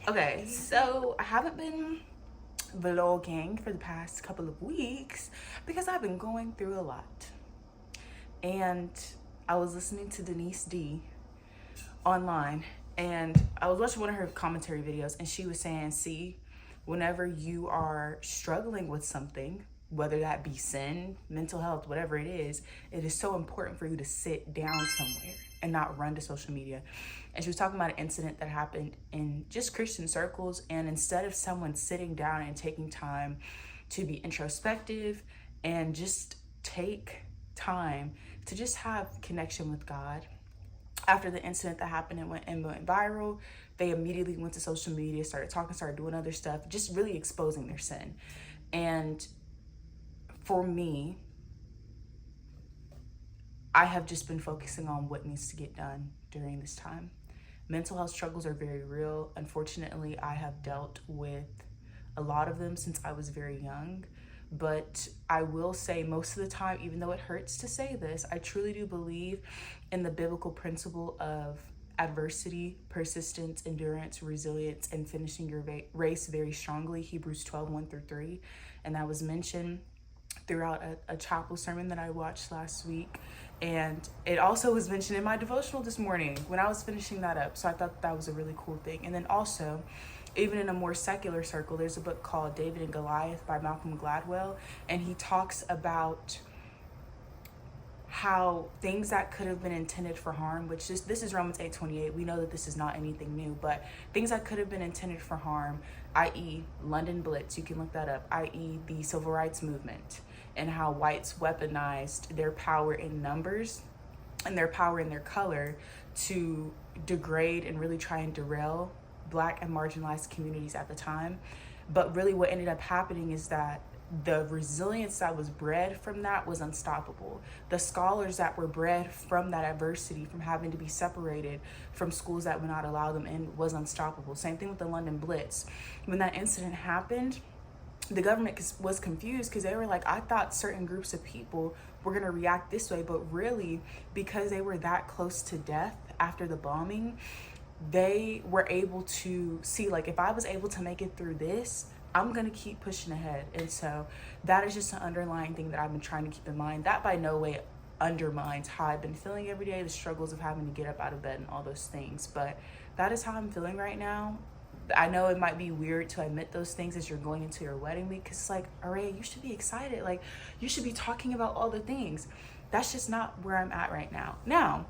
Okay, so I haven't been vlogging for the past couple of weeks because I've been going through a lot. And I was listening to Denise D online, and I was watching one of her commentary videos, and she was saying, see, whenever you are struggling with something, whether that be sin, mental health, whatever it is so important for you to sit down somewhere and not run to social media. And she was talking about an incident that happened in just Christian circles, and instead of someone sitting down and taking time to be introspective and just take time to just have connection with God, after the incident that happened and went viral, they immediately went to social media, started talking, started doing other stuff, just really exposing their sin. And for me, I have just been focusing on what needs to get done during this time. Mental health struggles are very real. Unfortunately, I have dealt with a lot of them since I was very young. But I will say most of the time, even though it hurts to say this, I truly do believe in the biblical principle of adversity, persistence, endurance, resilience, and finishing your race very strongly, Hebrews 12, 1-3. And that was mentioned throughout a chapel sermon that I watched last week. And it also was mentioned in my devotional this morning when I was finishing that up. So I thought that was a really cool thing. And then also, even in a more secular circle, there's a book called David and Goliath by Malcolm Gladwell. And he talks about how things that could have been intended for harm, which is, this is Romans 8:28. We know that this is not anything new, but things that could have been intended for harm, i.e. London Blitz, you can look that up, i.e. the Civil Rights Movement, and how whites weaponized their power in numbers and their power in their color to degrade and really try and derail Black and marginalized communities at the time. But really what ended up happening is that the resilience that was bred from that was unstoppable. The scholars that were bred from that adversity, from having to be separated from schools that would not allow them in, was unstoppable. Same thing with the London Blitz. When that incident happened, the government was confused because they were like, I thought certain groups of people were going to react this way, but really, because they were that close to death after the bombing, they were able to see, like, if I was able to make it through this, I'm going to keep pushing ahead. And so that is just an underlying thing that I've been trying to keep in mind. That by no way undermines how I've been feeling every day, the struggles of having to get up out of bed and all those things. But that is how I'm feeling right now. I know it might be weird to admit those things as you're going into your wedding week, because it's like, Araya, you should be excited. Like, you should be talking about all the things. That's just not where I'm at right now. Now,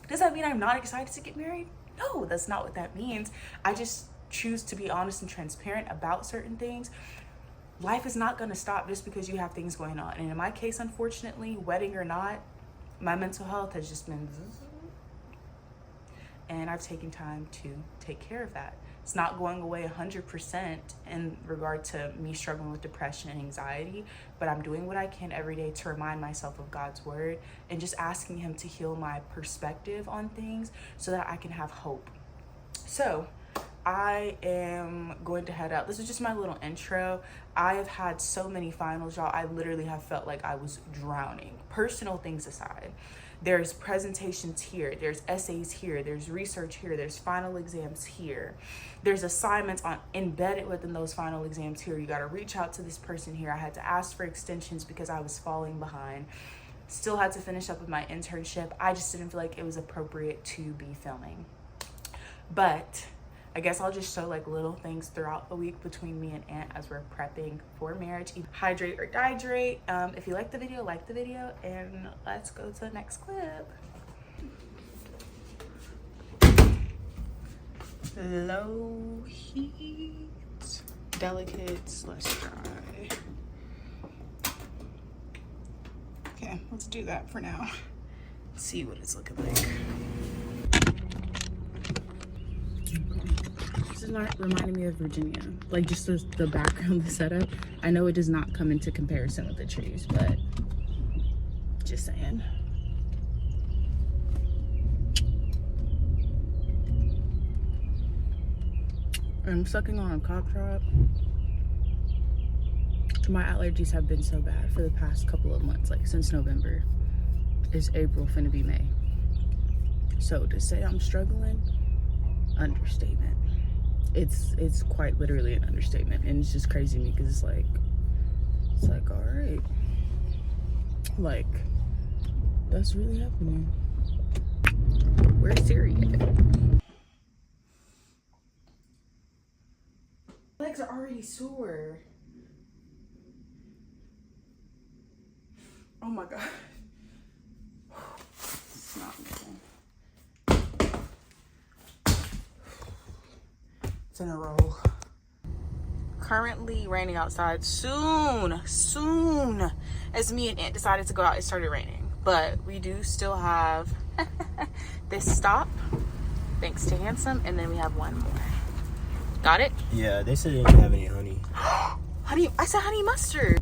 does that mean I'm not excited to get married? No, that's not what that means. I just choose to be honest and transparent about certain things. Life is not going to stop just because you have things going on. And in my case, unfortunately, wedding or not, my mental health has just been, and I've taken time to take care of that. It's not going away 100% in regard to me struggling with depression and anxiety, but I'm doing what I can every day to remind myself of God's word and just asking him to heal my perspective on things so that I can have hope. So I am going to head out. This is just my little intro. I have had so many finals, y'all. I literally have felt like I was drowning. Personal things aside, there's presentations here, there's essays here, there's research here, there's final exams here, there's assignments embedded within those final exams here. You got to reach out to this person here. I had to ask for extensions because I was falling behind. Still had to finish up with my internship. I just didn't feel like it was appropriate to be filming. But I guess I'll just show like little things throughout the week between me and Aunt as we're prepping for marriage. Hydrate or dihydrate. If you like the video, and let's go to the next clip. Low heat, delicate / dry. Okay, let's do that for now. Let's see what it's looking like. This is not reminding me of Virginia, like just the background, the setup. I know it does not come into comparison with the trees, but just saying. I'm sucking on a cough drop. My allergies have been so bad for the past couple of months, like since November. It's April, finna be May. So to say I'm struggling, understatement. It's quite literally an understatement, and it's just crazy to me because it's like all right, like that's really happening. Where's Siri at? Legs are already sore. Oh my god. It's not moving. It's in a roll. Currently raining outside. Soon as me and Aunt decided to go out, it started raining. But we do still have this stop, thanks to Handsome, and then we have one more. Got it? Yeah, they said they didn't have any honey. Honey, I said honey mustard.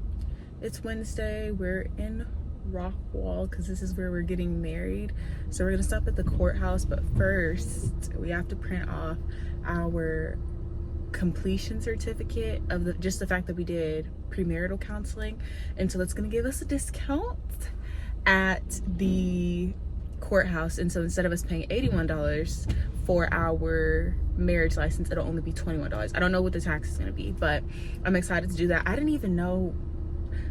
It's Wednesday. We're in Rockwall because this is where we're getting married. So we're gonna stop at the courthouse, but first we have to print off our completion certificate of just the fact that we did premarital counseling, and so that's gonna give us a discount at the courthouse. And so instead of us paying $81 for our marriage license, it'll only be $21. I don't know what the tax is gonna be, but I'm excited to do that. I didn't even know.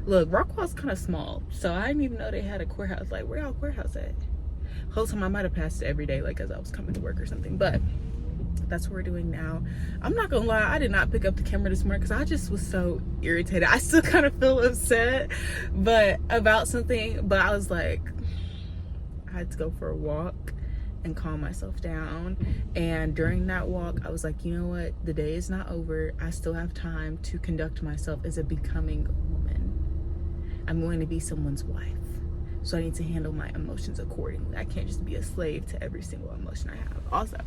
Look, Rockwall's kind of small, so I didn't even know they had a courthouse. Like, where y'all courthouse at? Whole time I might have passed it every day, like as I was coming to work or something. But that's what we're doing now. I'm not gonna lie, I did not pick up the camera this morning because I just was so irritated. I still kind of feel upset about something, but I was like, I had to go for a walk and calm myself down. And during that walk, I was like, you know what, the day is not over. I still have time to conduct myself as a becoming woman. I'm going to be someone's wife, so I need to handle my emotions accordingly. I can't just be a slave to every single emotion I have. Also,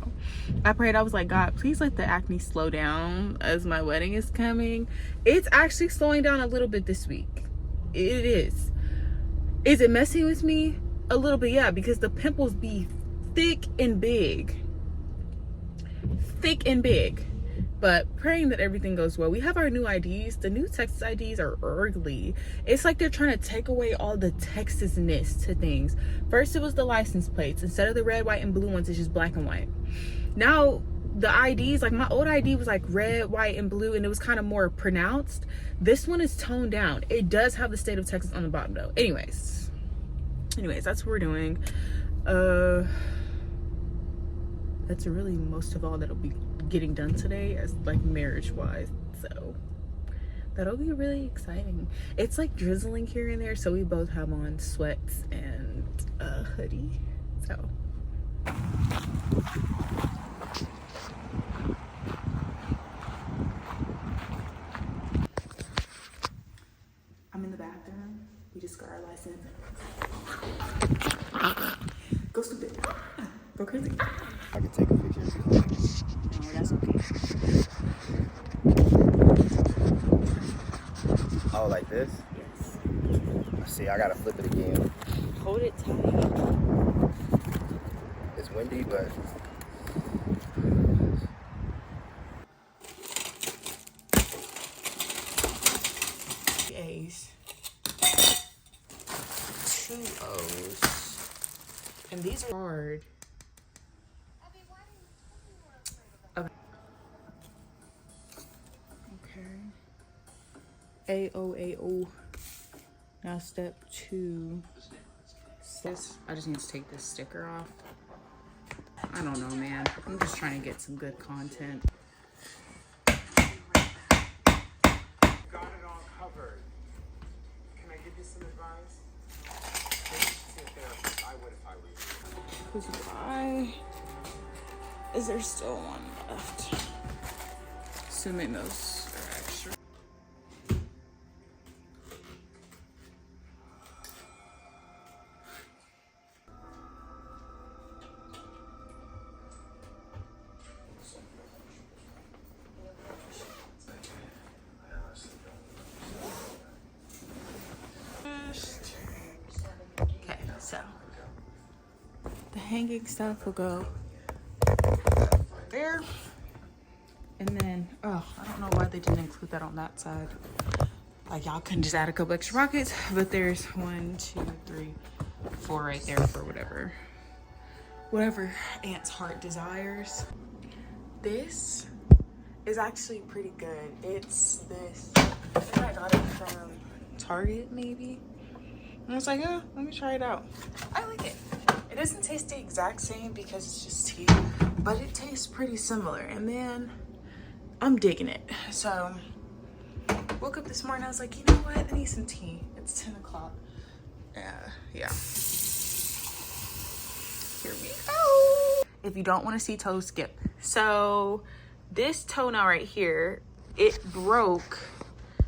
I prayed, I was like, God, please let the acne slow down as my wedding is coming. It's actually slowing down a little bit this week. It is. Is it messing with me? A little bit, yeah, because the pimples be thick and big. But praying that everything goes well. We have our new IDs. The new Texas IDs are ugly. It's like they're trying to take away all the Texas-ness to things. First, it was the license plates. Instead of the red, white, and blue ones, it's just black and white. Now, the IDs, like my old ID was like red, white, and blue, and it was kind of more pronounced. This one is toned down. It does have the state of Texas on the bottom, though. Anyways, that's what we're doing. That's really most of all that'll be getting done today, as like marriage wise, so that'll be really exciting. It's like drizzling here and there, so we both have on sweats and a hoodie, so I'm in the bathroom. We just got our license. Go stupid. Go crazy. I can take a picture. No, that's okay. Oh, like this? Yes. Let's see, I gotta flip it again. Hold it tight. It's windy, but A's, 2 O's, and these are hard. Okay. A-O. Now step 2. I just need to take this sticker off. I don't know, man. I'm just trying to get some good content. Got it all covered. Can I give you some advice? Maybe see a therapist. I would if I were you. Goodbye. Is there still one left? Assuming those are extra. Okay, so the hanging stuff will go there, and then I don't know why they didn't include that on that side. Like, y'all couldn't just add a couple extra pockets, but there's 1, 2, 3, 4 right there for whatever Aunt's heart desires. This is actually pretty good. It's this, I think I got it from Target maybe. And I was like, oh, let me try it out. I like it. It doesn't taste the exact same because it's just tea, but it tastes pretty similar. And man, I'm digging it. So woke up this morning, I was like, you know what? I need some tea. It's 10 o'clock. Yeah. Here we go. If you don't want to see toes, skip. So this toenail right here, it broke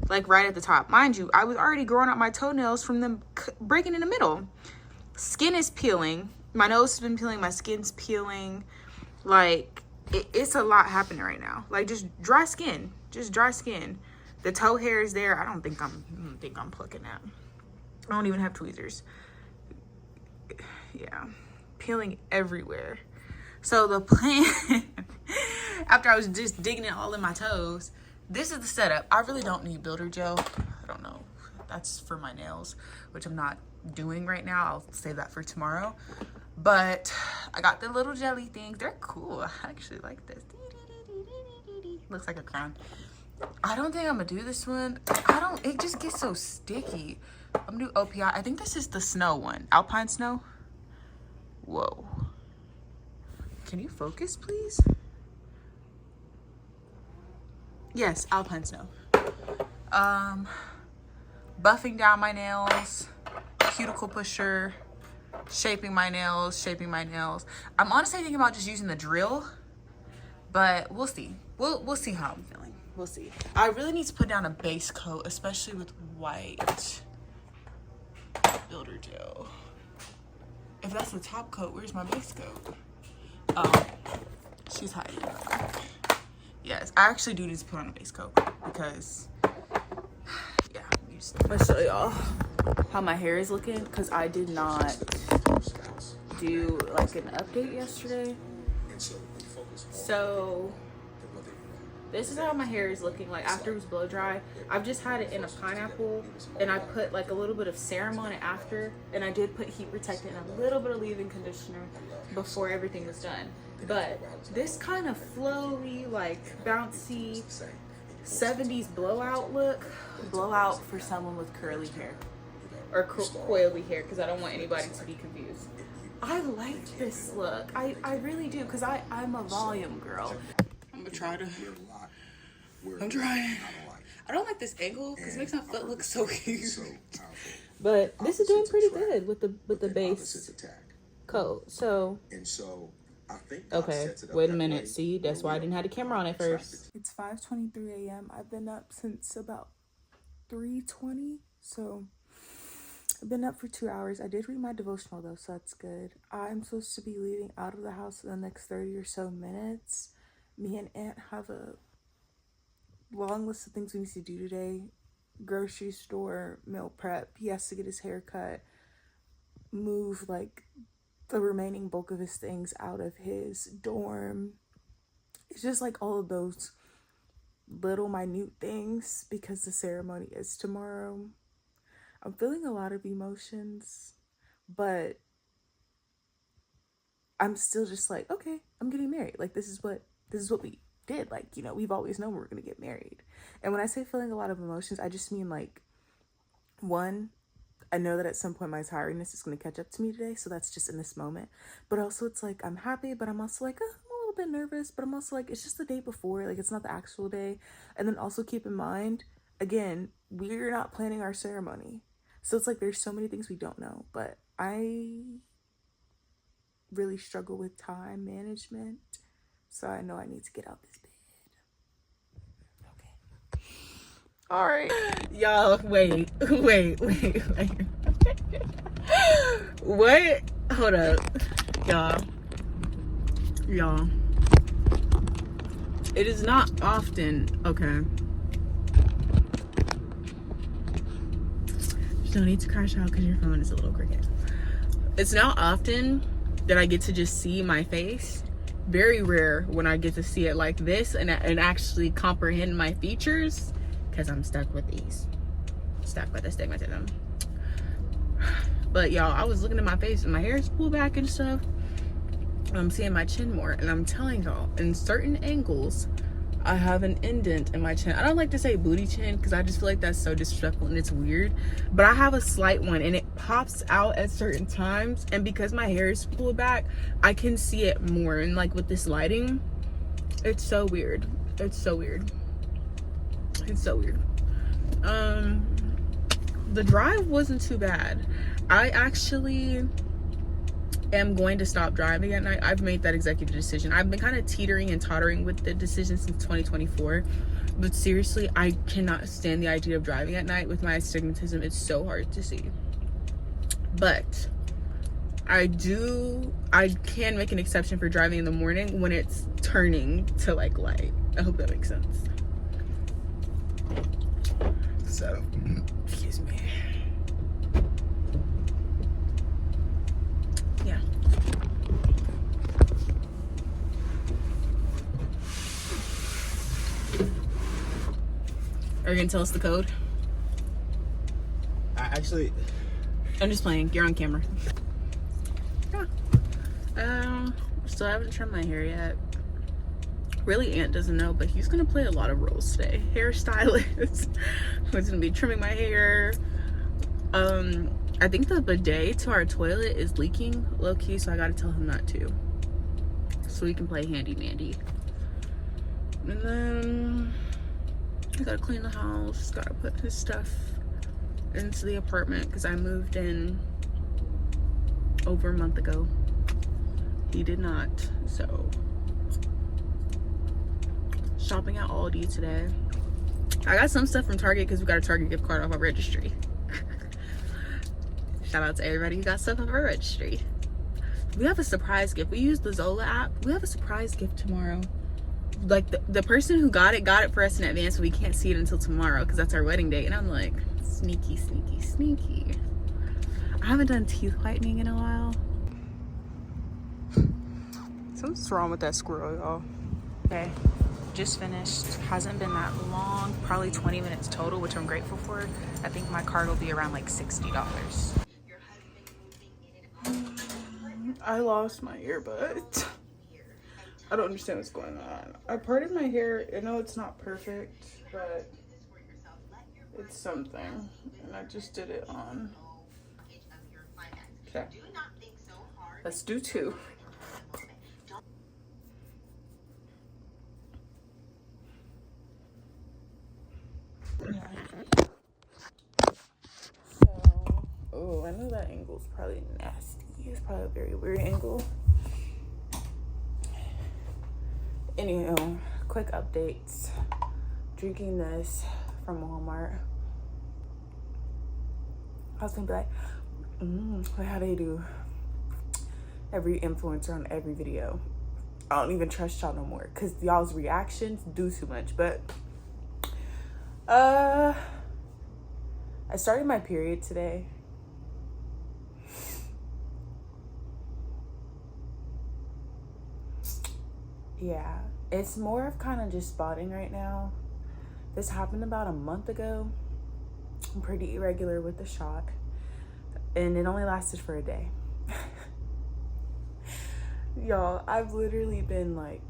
like right at the top. Mind you, I was already growing out my toenails from them breaking in the middle. Skin is peeling. My nose has been peeling. My skin's peeling. Like, it's a lot happening right now. Like, just dry skin. Just dry skin. The toe hair is there. I don't think I'm plucking that. I don't even have tweezers. Yeah. Peeling everywhere. So the plan, after I was just digging it all in my toes, this is the setup. I really don't need builder gel. I don't know. That's for my nails, which I'm not doing right now. I'll save that for tomorrow. But I got the little jelly things. They're cool. I actually like this. Looks like a crown. I don't think I'm gonna do this one. It just gets so sticky. I'm gonna do OPI. I think this is the snow one. Alpine snow. Whoa. Can you focus, please? Yes, alpine snow. Buffing down my nails, cuticle pusher, shaping my nails. I'm honestly thinking about just using the drill, but we'll see. We'll see how I'm feeling. We'll see. I really need to put down a base coat, especially with white builder gel. If that's the top coat, where's my base coat? Oh, she's hiding. Yes, I actually do need to put on a base coat because, yeah. Let's show y'all how my hair is looking because I did not do like an update yesterday. So this is how my hair is looking like after it was blow dry. I've just had it in a pineapple and I put like a little bit of serum on it after, and I did put heat protectant and a little bit of leave-in conditioner before everything was done. But this kind of flowy, like bouncy 70s blowout look, blowout for someone with curly hair or coily hair, because I don't want anybody to be confused. I like this look. I really do, because I'm a volume girl. I'm gonna try to, I'm trying. I don't like this angle because it makes my foot look so huge. But this is doing pretty good with the base coat. So okay, wait a minute. See, that's why I didn't have the camera on at first. It's 5:23 a.m. I've been up since about 3:20, so I've been up for 2 hours. I did read my devotional though, so that's good. I'm supposed to be leaving out of the house in the next 30 or so minutes. Me and Aunt have a long list of things we need to do today. Grocery store, meal prep. He has to get his hair cut, move like the remaining bulk of his things out of his dorm. It's just like all of those little minute things because the ceremony is tomorrow. I'm feeling a lot of emotions, but I'm still just like, okay, I'm getting married. Like this is what we did. Like, you know, we've always known we were gonna get married. And when I say feeling a lot of emotions, I just mean like, one, I know that at some point my tiredness is going to catch up to me today, so that's just in this moment. But also it's like I'm happy, but I'm also like, I'm a little bit nervous, but I'm also like, it's just the day before, like it's not the actual day. And then also keep in mind, again, we're not planning our ceremony. So it's like there's so many things we don't know, but I really struggle with time management. So I know I need to get out this bed. All right, y'all, wait. What? Hold up, y'all. It is not often, okay. Just don't need to crash out because your phone is a little crooked. It's not often that I get to just see my face. Very rare when I get to see it like this and actually comprehend my features. Because I'm stuck with these. Stuck with astigmatism. But y'all, I was looking at my face and my hair is pulled back and stuff. I'm seeing my chin more, and I'm telling y'all, in certain angles, I have an indent in my chin. I don't like to say booty chin because I just feel like that's so disrespectful and it's weird. But I have a slight one, and it pops out at certain times. And because my hair is pulled back, I can see it more. And like with this lighting, it's so weird. It's so weird. It's so weird. The drive wasn't too bad. I actually am going to stop driving at night. I've made that executive decision. I've been kind of teetering and tottering with the decision since 2024, but seriously, I cannot stand the idea of driving at night with my astigmatism. It's so hard to see. But I can make an exception for driving in the morning when it's turning to like light. I hope that makes sense. So, Excuse me. Yeah. Are you gonna tell us the code? I'm just playing. You're on camera. Yeah. Still haven't trimmed my hair yet. Really, Ant doesn't know, but he's gonna play a lot of roles today. Hairstylist, who's gonna be trimming my hair. I think the bidet to our toilet is leaking low-key, so I gotta tell him that too, so we can play handy mandy. And then I gotta clean the house, gotta put his stuff into the apartment because I moved in over a month ago. He did not, so shopping at Aldi today. I got some stuff from Target because we got a Target gift card off our registry. Shout out to everybody who got stuff off our registry. We have a surprise gift. We use the Zola app. We have a surprise gift tomorrow. Like the person who got it for us in advance, so we can't see it until tomorrow because that's our wedding date. And I'm like, sneaky, sneaky, sneaky. I haven't done teeth whitening in a while. Something's wrong with that squirrel, y'all. Okay, just finished. Hasn't been that long, probably 20 minutes total, which I'm grateful for. I think my card will be around like $60. I lost my earbud. I don't understand what's going on. I parted my hair. I know it's not perfect, but it's something. And I just did it on. Okay. Let's do two. Oh, I know that angle's probably nasty. It's probably a very weird angle. Anywho, quick updates. Drinking this from Walmart. I was gonna be like, like how they do every influencer on every video. I don't even trust y'all no more because y'all's reactions do too much. But I started my period today. Yeah, it's more of kind of just spotting right now. This happened about a month ago. I'm pretty irregular with the shot, and it only lasted for a day. Y'all, I've literally been like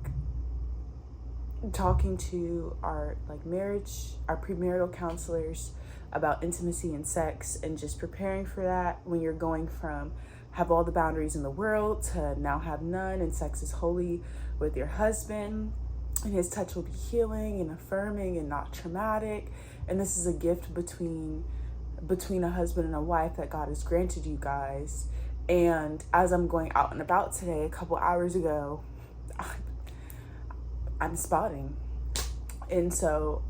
talking to our premarital counselors about intimacy and sex and just preparing for that when you're going from have all the boundaries in the world to now have none, and sex is holy with your husband, and his touch will be healing and affirming and not traumatic. And this is a gift between a husband and a wife that God has granted you guys. And as I'm going out and about today, a couple hours ago, I'm spotting. And so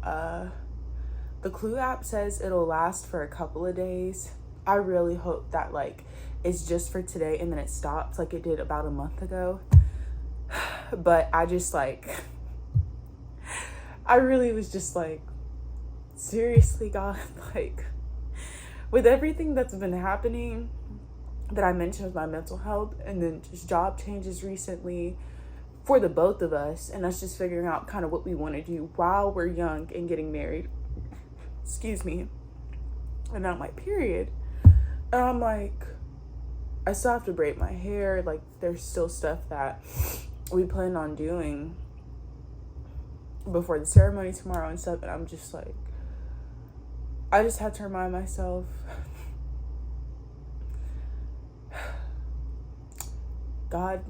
the Clue app says it'll last for a couple of days. I really hope that like it's just for today and then it stops like it did about a month ago. But I just like, I really was just like, seriously, God, like with everything that's been happening that I mentioned with my mental health, and then just job changes recently for the both of us, and us just figuring out kind of what we want to do while we're young and getting married. Excuse me. And now my period. And I'm like, I still have to braid my hair. Like, there's still stuff that we plan on doing before the ceremony tomorrow and stuff. And I'm just like, I just have to remind myself, God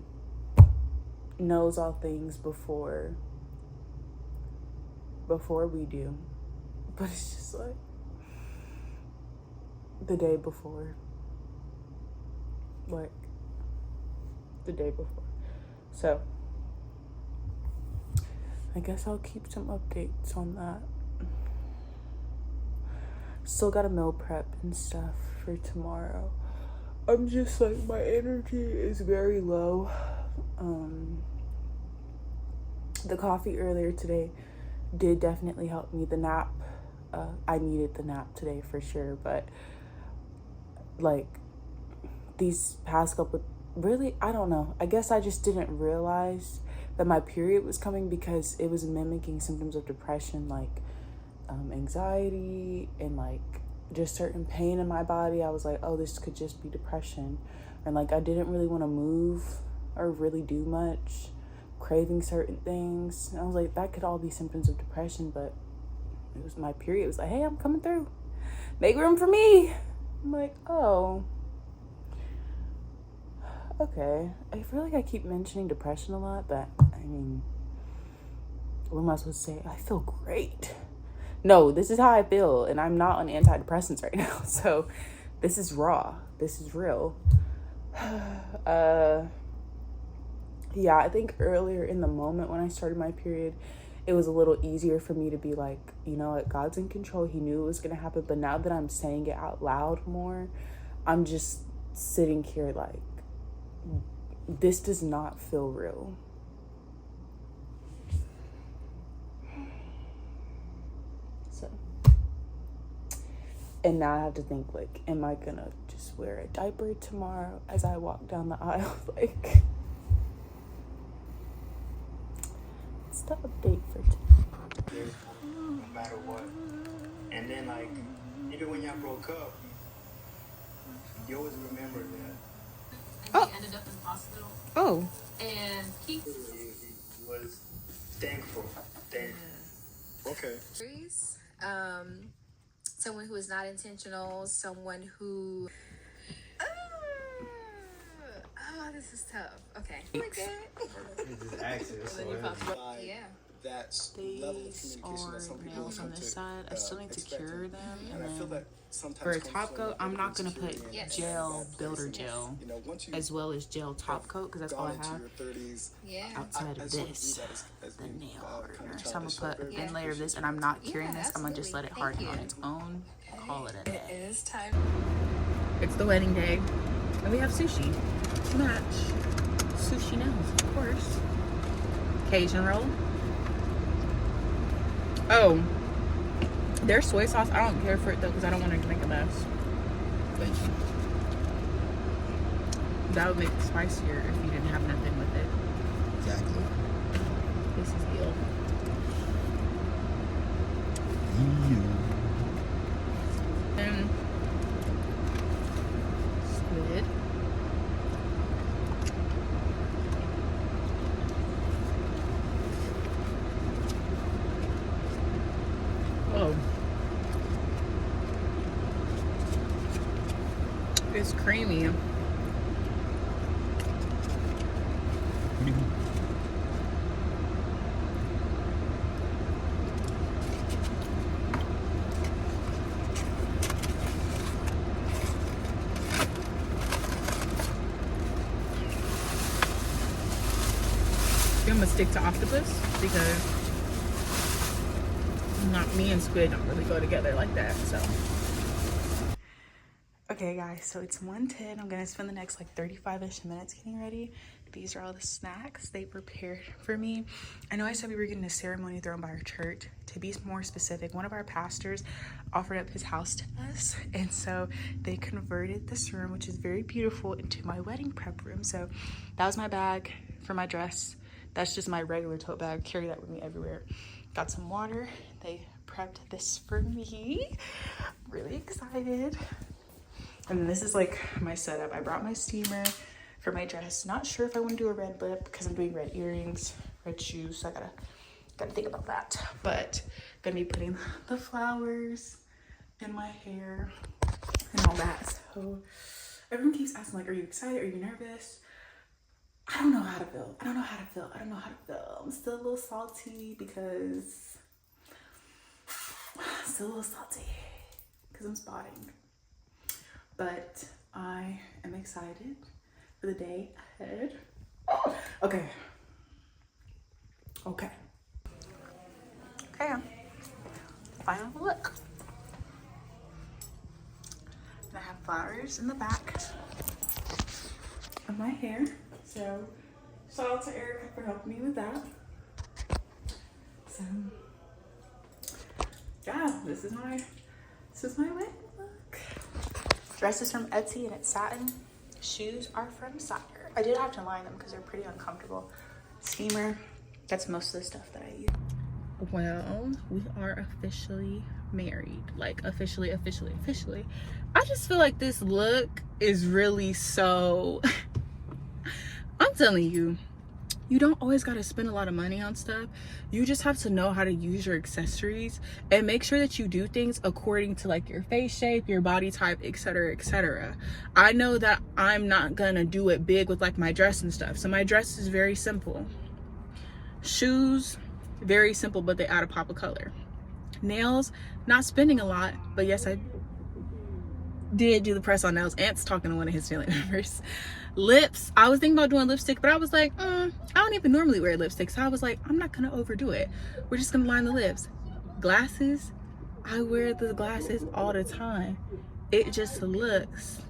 knows all things before we do. But it's just like the day before. Like the day before. So I guess I'll keep some updates on that. Still gotta meal prep and stuff for tomorrow. I'm just like, my energy is very low. The coffee earlier today did definitely help me. The nap, I needed the nap today for sure, but like these past couple, really, I don't know. I guess I just didn't realize that my period was coming because it was mimicking symptoms of depression, like anxiety and like just certain pain in my body. I was like, oh, this could just be depression. And like, I didn't really want to move or really do much, craving certain things. And I was like, that could all be symptoms of depression, but it was my period. It was like, hey, I'm coming through. Make room for me. I'm like, oh, okay. I feel like I keep mentioning depression a lot, but I mean, what am I supposed to say? I feel great. No, this is how I feel, and I'm not on antidepressants right now. So this is raw. This is real. Yeah, I think earlier in the moment when I started my period, it was a little easier for me to be like, you know what, God's in control. He knew it was going to happen. But now that I'm saying it out loud more, I'm just sitting here like, this does not feel real. So, and now I have to think, like, am I gonna just wear a diaper tomorrow as I walk down the aisle? Like, it's the update for today. No matter what. And then, like, even when y'all broke up, you always remember that. And he ended up in hospital. Oh. And he He was thankful. Okay. someone who is not intentional, someone who this is tough. Okay. Yeah. That level of communication that some people Nails on come this to side. I still need to expect. cure them. And I feel And that sometimes for a comes top from coat, I'm not gonna put insecurity and gel, that builder place. gel, You know, once you as well as gel top coat, because that's all I gone into have. your 30s, Yeah. Outside I of sort of this, view that as the being, nail kind hardener. of So I'm gonna childish, put a very thin layer of this, and I'm not curing this. I'm gonna just let it harden on its own. Call it a day. It is time. It's the wedding day, and we have sushi to match. Sushi nails, of course. Cajun roll. Oh, there's soy sauce. I don't care for it though, because I don't want to make a mess. Thank you. That would make it spicier if you didn't have nothing with it. Exactly. This is ill. And squid. Oh. It's creamy. I'm gonna stick to octopus because not me and squid don't really go together like that. So okay guys, so it's 1:10. I'm gonna spend the next like 35-ish minutes getting ready. These are all the snacks they prepared for me. I know I said we were getting a ceremony thrown by our church. To be more specific, one of our pastors offered up his house to us, and so they converted this room, which is very beautiful, into my wedding prep room. So that was my bag for my dress. That's just my regular tote bag. Carry that with me everywhere. Got some water. They prepped this for me. Really excited. And then this is like my setup. I brought my steamer for my dress. Not sure if I want to do a red lip because I'm doing red earrings, red shoes. So I gotta think about that. But gonna be putting the flowers in my hair and all that. So everyone keeps asking like, are you excited? Are you nervous? I don't know how to feel. I don't know how to feel. I don't know how to feel. I'm still a little salty because I'm spotting. But I am excited for the day ahead. Okay. Final look. And I have flowers in the back of my hair. So shout out to Erica for helping me with that. So yeah, this is my wedding look. Dress is from Etsy and it's satin. Shoes are from Sire. I did have to line them because they're pretty uncomfortable. Steamer, that's most of the stuff that I use. Well, we are officially married. Like officially. I just feel like this look is really so I'm telling you, you don't always got to spend a lot of money on stuff. You just have to know how to use your accessories and make sure that you do things according to like your face shape, your body type, etc, etc. I know that I'm not gonna do it big with like my dress and stuff. So my dress is very simple. Shoes, very simple, but they add a pop of color. Nails, not spending a lot, but yes, I did do the press on nails. Ant's talking to one of his family members. Lips, I was thinking about doing lipstick, but I was like, I don't even normally wear lipstick, so I was like, I'm not gonna overdo it. We're just gonna line the lips. Glasses, I wear the glasses all the time. It just looks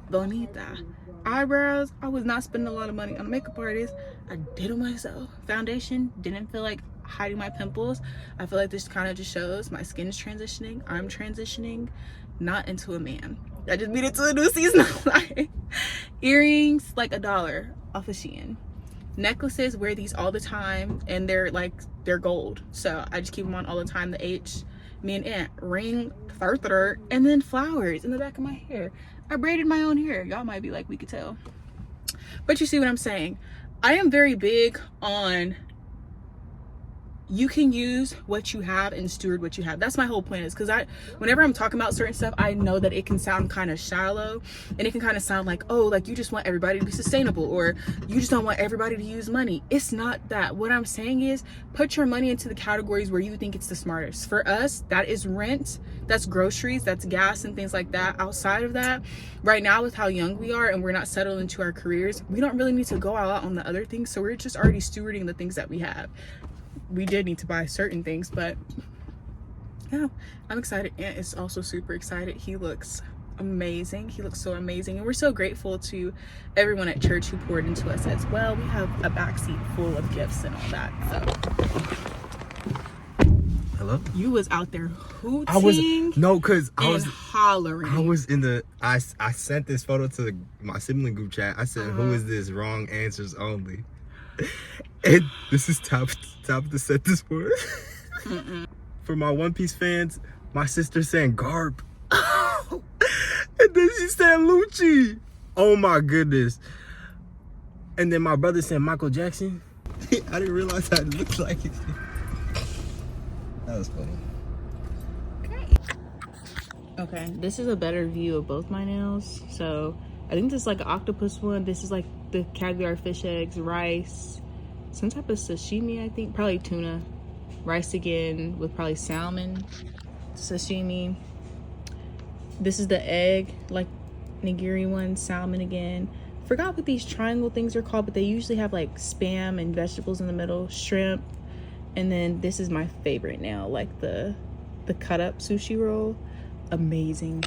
bonita. Eyebrows, I was not spending a lot of money on a makeup artist. I did it myself. Foundation, didn't feel like hiding my pimples. I feel like this kind of just shows my skin is transitioning. I'm transitioning, not into a man. I just made it to a new season of life. Earrings, like $1 off of Shein. Necklaces, wear these all the time, and they're gold, so I just keep them on all the time. The H, me and Aunt. Ring, and then flowers in the back of my hair. I braided my own hair. Y'all might be like, we could tell, but you see what I'm saying. I am very big on you can use what you have and steward what you have. That's my whole plan, is because whenever I'm talking about certain stuff, I know that it can sound kind of shallow, and it can kind of sound like, oh, like you just want everybody to be sustainable, or you just don't want everybody to use money. It's not that. What I'm saying is put your money into the categories where you think it's the smartest. For us, that is rent, that's groceries, that's gas and things like that. Outside of that, right now with how young we are and we're not settled into our careers, we don't really need to go out on the other things, so we're just already stewarding the things that we have. We did need to buy certain things, but yeah, I'm excited. Ant is also super excited. He looks amazing. He looks so amazing, and we're so grateful to everyone at church who poured into us as well. We have a backseat full of gifts and all that. So Hello? you was out there hooting and hollering. I sent this photo to my sibling group chat. I said, who is this? Wrong answers only. And this is top of the set this for. For my One Piece fans, my sister saying Garp. And then she said Lucci. Oh my goodness. And then my brother said Michael Jackson. I didn't realize how it looked like it. That was funny. Okay, this is a better view of both my nails. So I think this is like an octopus one. This is like the caviar fish eggs, rice, some type of sashimi, I think, probably tuna, rice again with probably salmon, sashimi. This is the egg, like nigiri one, salmon again. Forgot what these triangle things are called, but they usually have like spam and vegetables in the middle, shrimp. And then this is my favorite now, like the cut up sushi roll. Amazing.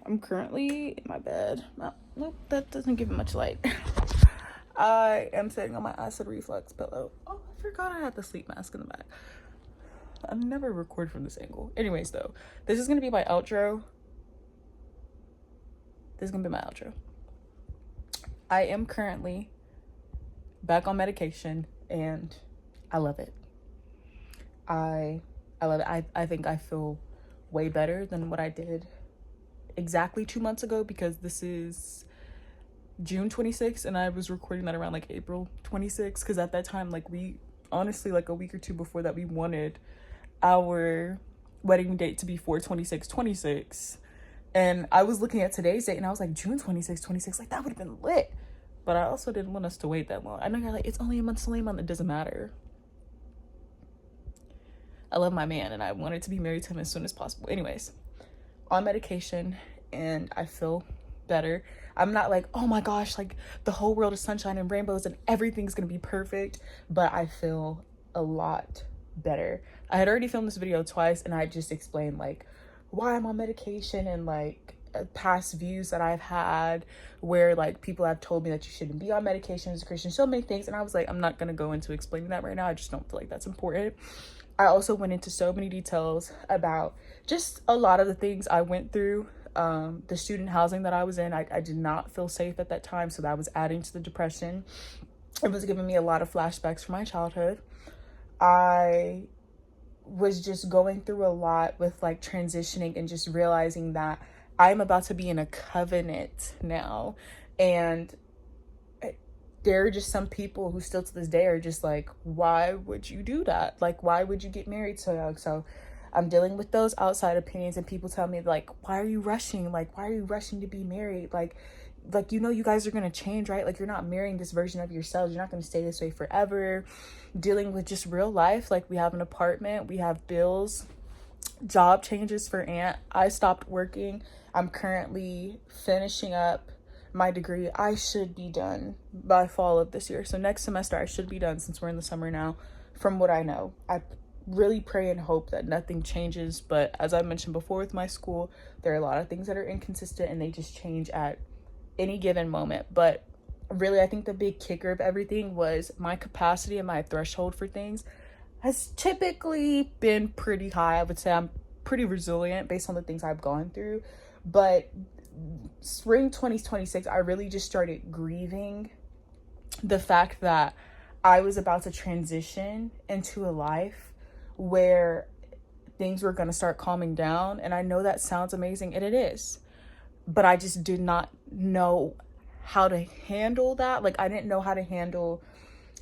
I'm currently in my bed. Nope, that doesn't give it much light. I am sitting on my acid reflux pillow. Oh, I forgot I had the sleep mask in the back. I never record from this angle. Anyways, though, this is gonna be my outro. I am currently back on medication, and I love it. I love it. I think I feel way better than what I did exactly 2 months ago because this is June 26th and I was recording that around like April 26th, because at that time, like, we honestly, like a week or two before that, we wanted our wedding date to be 4/26/26. And I was looking at today's date and I was like, June 26th, like, that would have been lit. But I also didn't want us to wait that long. I know you're like, it's only a month, it doesn't matter. I love my man and I wanted to be married to him as soon as possible. Anyways, on medication, and I feel better. I'm not like, oh my gosh, like the whole world is sunshine and rainbows and everything's gonna be perfect, but I feel a lot better. I had already filmed this video twice and I just explained like why I'm on medication and like past views that I've had where like people have told me that you shouldn't be on medication as a Christian, so many things. And I was like, I'm not gonna go into explaining that right now. I just don't feel like that's important. I also went into so many details about just a lot of the things I went through. The student housing that I was in, I did not feel safe at that time, so that was adding to the depression. It was giving me a lot of flashbacks from my childhood. I was just going through a lot with like transitioning and just realizing that I'm about to be in a covenant now, and there are just some people who still to this day are just like, why would you do that? Like, why would you get married so young? So I'm dealing with those outside opinions, and people tell me like, why are you rushing? Like, why are you rushing to be married? Like, you know, you guys are going to change, right? Like, you're not marrying this version of yourselves. You're not going to stay this way forever. Dealing with just real life. Like, we have an apartment, we have bills, job changes for Aunt. I stopped working. I'm currently finishing up my degree. I should be done by fall of this year. So next semester I should be done, since we're in the summer now, from what I know. I really pray and hope that nothing changes, but as I mentioned before with my school, there are a lot of things that are inconsistent and they just change at any given moment. But really, I think the big kicker of everything was my capacity and my threshold for things has typically been pretty high. I would say I'm pretty resilient based on the things I've gone through. But spring 2026, I really just started grieving the fact that I was about to transition into a life where things were going to start calming down. And I know that sounds amazing, and it is, but I just did not know how to handle that. Like, I didn't know how to handle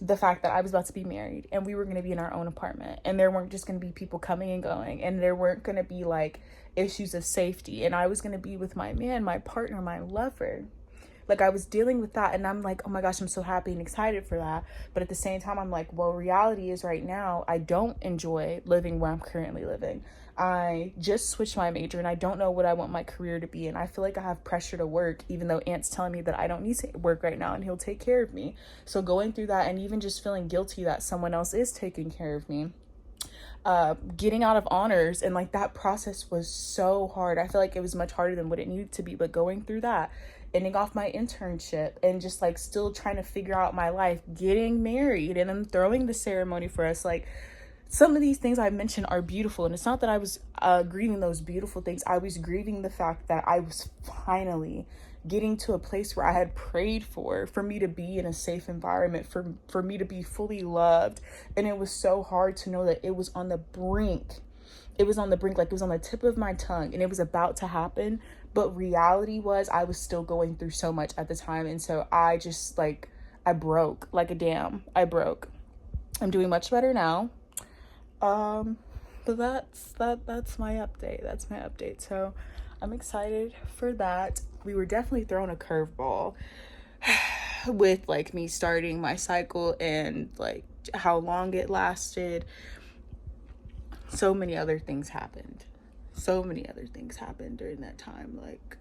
the fact that I was about to be married and we were going to be in our own apartment, and there weren't just going to be people coming and going, and there weren't going to be like issues of safety, and I was going to be with my man, my partner, my lover. Like, I was dealing with that, and I'm like, oh my gosh, I'm so happy and excited for that. But at the same time, I'm like, well, reality is right now, I don't enjoy living where I'm currently living. I just switched my major and I don't know what I want my career to be. And I feel like I have pressure to work, even though Aunt's telling me that I don't need to work right now and he'll take care of me. So going through that, and even just feeling guilty that someone else is taking care of me. Getting out of honors, and like that process was so hard. I feel like it was much harder than what it needed to be, but going through that, ending off my internship, and just like still trying to figure out my life, getting married, and then throwing the ceremony for us. Like, some of these things I mentioned are beautiful, and it's not that I was grieving those beautiful things. I was grieving the fact that I was finally getting to a place where I had prayed for me to be in a safe environment, for me to be fully loved. And it was so hard to know that it was on the brink. It was on the brink, like it was on the tip of my tongue, and it was about to happen. But reality was, I was still going through so much at the time. And so I just like, I broke like a dam. I broke. I'm doing much better now. But that's my update. That's my update. So I'm excited for that. We were definitely thrown a curveball with like me starting my cycle and like how long it lasted. So many other things happened during that time, like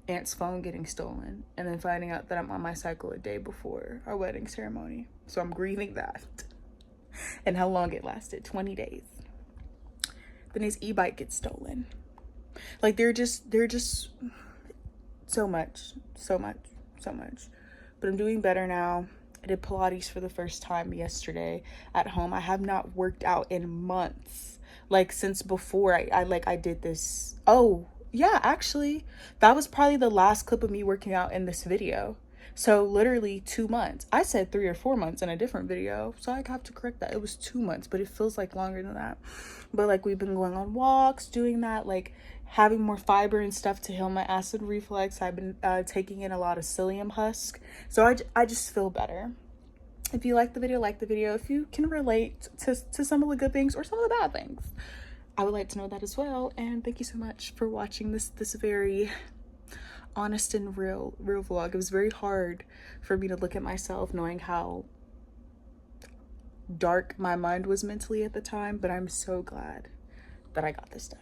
Aunt's phone getting stolen, and then finding out that I'm on my cycle a day before our wedding ceremony. So I'm grieving that. And how long it lasted, 20 days. Then his e-bike gets stolen. Like, they're just so much. But I'm doing better now. I did Pilates for the first time yesterday at home. I have not worked out in months. Like, since before I did this. Oh, yeah, actually, that was probably the last clip of me working out in this video. So literally 2 months. I said 3 or 4 months in a different video, so I have to correct that. It was 2 months, but it feels like longer than that. But like, we've been going on walks, doing that, like having more fiber and stuff to heal my acid reflux. I've been taking in a lot of psyllium husk, so I just feel better. If you like the video, like the video. If you can relate to some of the good things or some of the bad things, I would like to know that as well. And thank you so much for watching this very honest and real vlog. It was very hard for me to look at myself knowing how dark my mind was mentally at the time, but I'm so glad that I got this done.